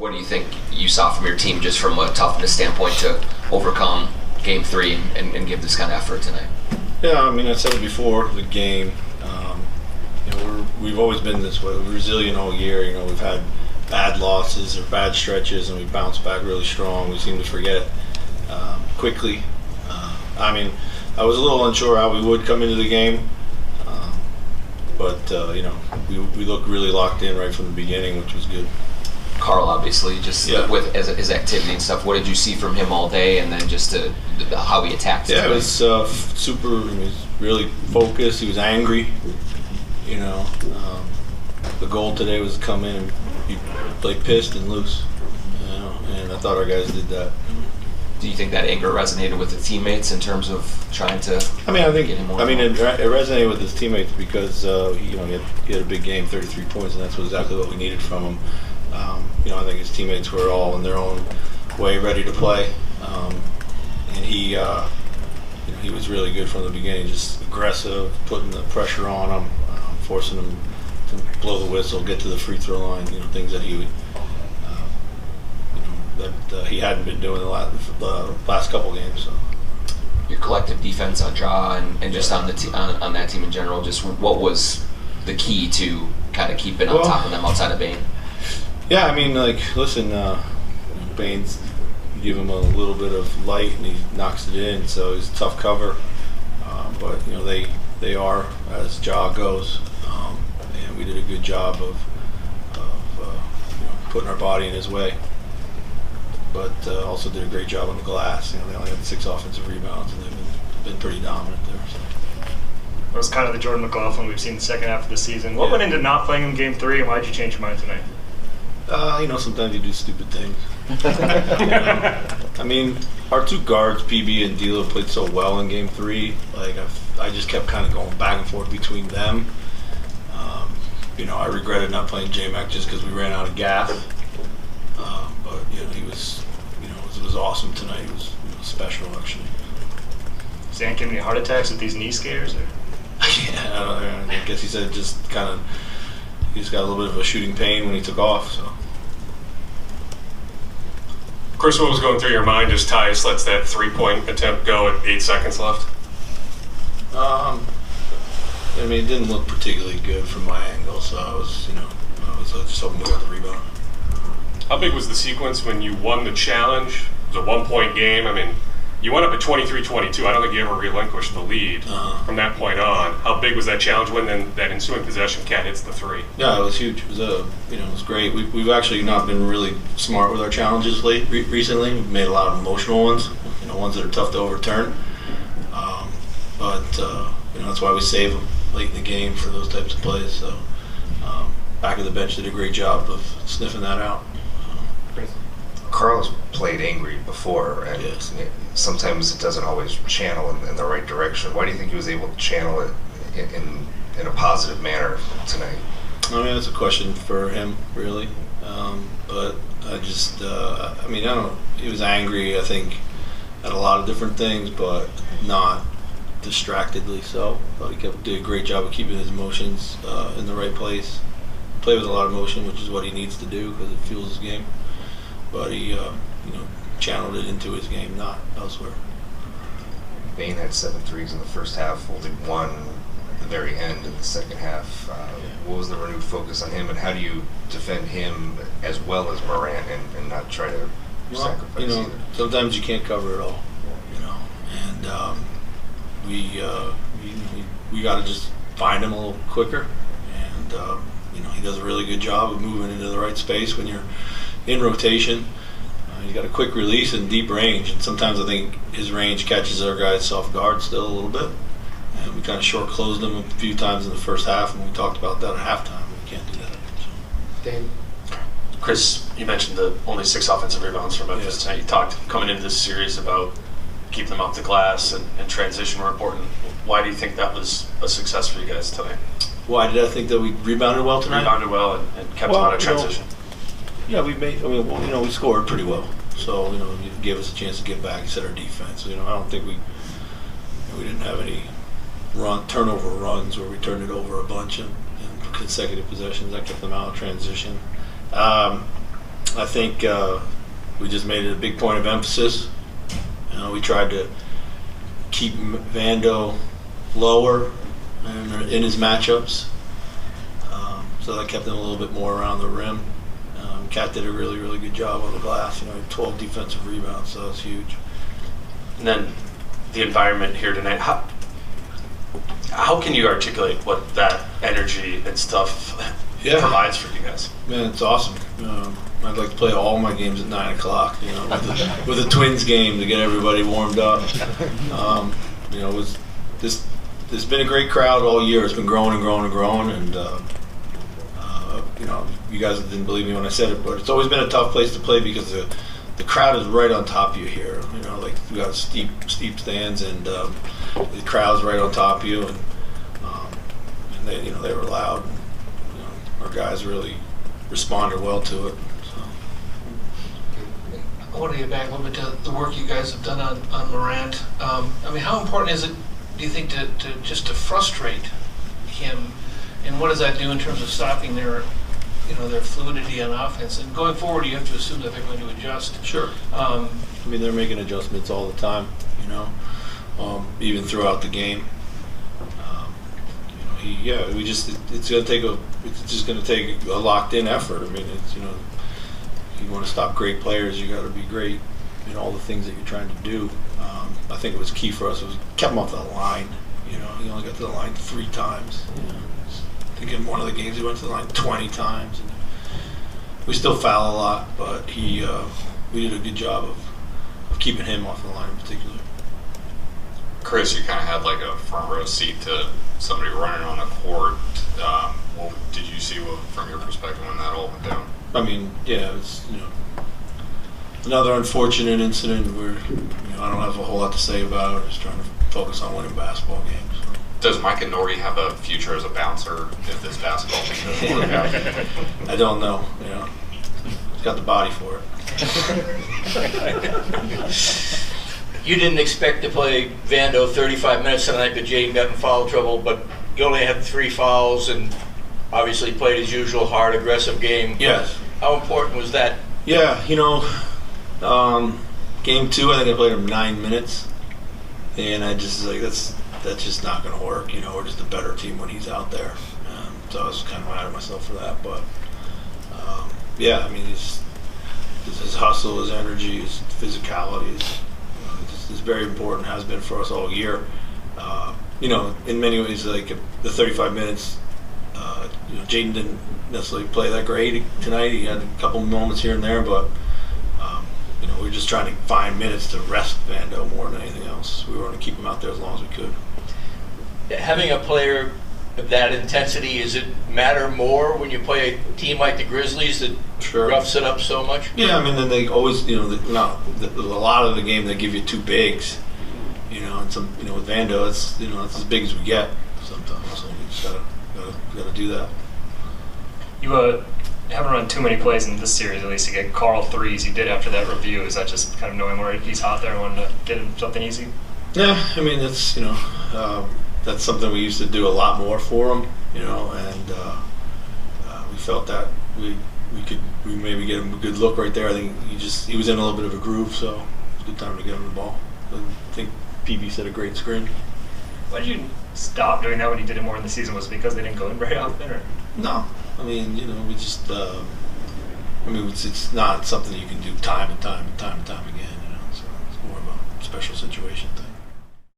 What do you think you saw from your team just from a toughness standpoint to overcome Game 3 and give this kind of effort tonight? Yeah, I mean, I said it before the game. We've always been this way. We're resilient all year. We've had bad losses or bad stretches, and we bounce back really strong. We seem to forget quickly. I mean, I was a little unsure how we would come into the game, but we looked really locked in right from the beginning, which was good. Carl, obviously, just with his activity and stuff. What did you see from him all day, and then just how he attacked? Yeah, it was super. He was really focused. He was angry. The goal today was to come in and be pissed and loose. And I thought our guys did that. Do you think that anger resonated with the teammates in terms of trying to? I mean, I think. It resonated with his teammates because he had a big game, 33 points, and that's exactly what we needed from him. I think his teammates were all in their own way ready to play, and he was really good from the beginning, just aggressive, putting the pressure on him, forcing him to blow the whistle, get to the free throw line. Things that he would, that he hadn't been doing the last couple games. So. Your collective defense on Ja and just on the on that team in general, just what was the key to kind of keeping on top of them outside of Bane? Yeah, I mean, listen, Bane's, you give him a little bit of light and he knocks it in, so he's a tough cover. But they are as Ja goes, and we did a good job of putting our body in his way. But also did a great job on the glass. They only had 6 offensive rebounds, and they've been pretty dominant there. So. It was kind of the Jordan McLaughlin we've seen the second half of the season. What went into not playing in Game 3, and why did you change your mind tonight? Sometimes you do stupid things. I mean, our 2 guards, PB and D'Lo, played so well in Game 3. I just kept kind of going back and forth between them. I regretted not playing J-Mac just because we ran out of gas. But he was, it was awesome tonight. It was special, actually. Is Dan giving you heart attacks with these knee scares? Or? Yeah, I guess he said he just got a little bit of a shooting pain when he took off. So. Chris, what was going through your mind as Tyus lets that 3-point attempt go at 8 seconds left? It didn't look particularly good from my angle, so I was just hoping we got the rebound. How big was the sequence when you won the challenge? It was a 1-point game. I mean, you went up at 23-22. I don't think you ever relinquished the lead from that point on. How big was that challenge when then that ensuing possession, Cat hits the 3? Yeah, it was huge. It was it was great. We've actually not been really smart with our challenges recently. We've made a lot of emotional ones, ones that are tough to overturn. But that's why we save them late in the game for those types of plays. So back of the bench did a great job of sniffing that out. Carl's played angry before, and sometimes it doesn't always channel in the right direction. Why do you think he was able to channel it in a positive manner tonight? I mean, that's a question for him, really. But I just, I don't know. He was angry, I think, at a lot of different things, but not distractedly so. But he did a great job of keeping his emotions in the right place. Play with a lot of emotion, which is what he needs to do because it fuels his game. But he, channeled it into his game, not elsewhere. Bane had 7 threes in the first half, only 1 at the very end of the second half. What was the renewed focus on him, and how do you defend him as well as Morant and not try to sacrifice either? Sometimes you can't cover it all, and we got to just find him a little quicker, and he does a really good job of moving into the right space when you're in rotation. He's got a quick release and deep range, and sometimes I think his range catches our guys off guard still a little bit. And we kind of short closed him a few times in the first half, and we talked about that at halftime. We can't do that. So. Dave? Chris, you mentioned the only 6 offensive rebounds from Memphis tonight. You talked coming into this series about keeping them off the glass and transition were important. Why do you think that was a success for you guys tonight? Why did I think that we rebounded well tonight? Rebounded well and kept them out of transition. Yeah, we scored pretty well. So, it gave us a chance to get back and set our defense. I don't think we didn't have any turnover runs where we turned it over a bunch in consecutive possessions. That kept them out of transition. I think we just made it a big point of emphasis. We tried to keep Vando lower in his matchups, so that kept him a little bit more around the rim. Cat did a really, really good job on the glass. He had 12 defensive rebounds, so that's huge. And then the environment here tonight. How can you articulate what that energy and stuff provides for you guys? Man, it's awesome. I'd like to play all my games at 9 o'clock, with a Twins game to get everybody warmed up. There's been a great crowd all year. It's been growing and growing and growing, and you guys didn't believe me when I said it, but it's always been a tough place to play because the crowd is right on top of you here. Like we got steep stands, and the crowd's right on top of you, and they were loud. And, our guys really responded well to it. So. I want to get back a little bit to the work you guys have done on Morant. How important is it, do you think, to frustrate him, and what does that do in terms of stopping their fluidity on offense? And going forward, you have to assume that they're going to adjust. Sure. They're making adjustments all the time, even throughout the game. It's just going to take a locked-in effort. You want to stop great players, you got to be great in all the things that you're trying to do. I think it was key for us. Kept him off the line. He only got to the line 3 times. I think in one of the games he went to the line 20 times. And we still foul a lot, but we did a good job of keeping him off the line in particular. Chris, you kind of had like a front row seat to somebody running on the court. What did you see from your perspective when that all went down? It's another unfortunate incident where I don't have a whole lot to say about it. Just trying to focus on winning basketball games. So. Does Mike and Norrie have a future as a bouncer if this basketball thing doesn't work out? I don't know. He's got the body for it. You didn't expect to play Vando 35 minutes tonight, but Jaden got in foul trouble, but you only had 3 fouls and obviously played his usual hard, aggressive game. Yes. How important was that? Yeah, game 2, I think I played him 9 minutes, and I just that's just not going to work. We're just a better team when he's out there. So I was kind of mad at myself for that, but his hustle, his energy, his physicality is very important. Has been for us all year. In many ways, like the 35 minutes. Jaden didn't necessarily play that great tonight. He had a couple moments here and there, but we were just trying to find minutes to rest Vando more than anything else. We were going to keep him out there as long as we could. Having a player of that intensity, does it matter more when you play a team like the Grizzlies that roughs it up so much? Yeah, then they always, a lot of the game they give you 2 bigs, and some, with Vando, it's as big as we get sometimes. So we just gotta do that. You haven't run too many plays in this series, at least, to get Carl threes. You did after that review. Is that just kind of knowing where he's hot there and wanting to get him something easy? Yeah, that's that's something we used to do a lot more for him, and we felt that we maybe get him a good look right there. I think he was in a little bit of a groove, so it's a good time to get him the ball. I think PB set a great screen. Why did you stop doing that when you did it more in the season? Was it because they didn't go in very often, or? No, we just it's not something you can do time and time again. So it's more of a special situation thing.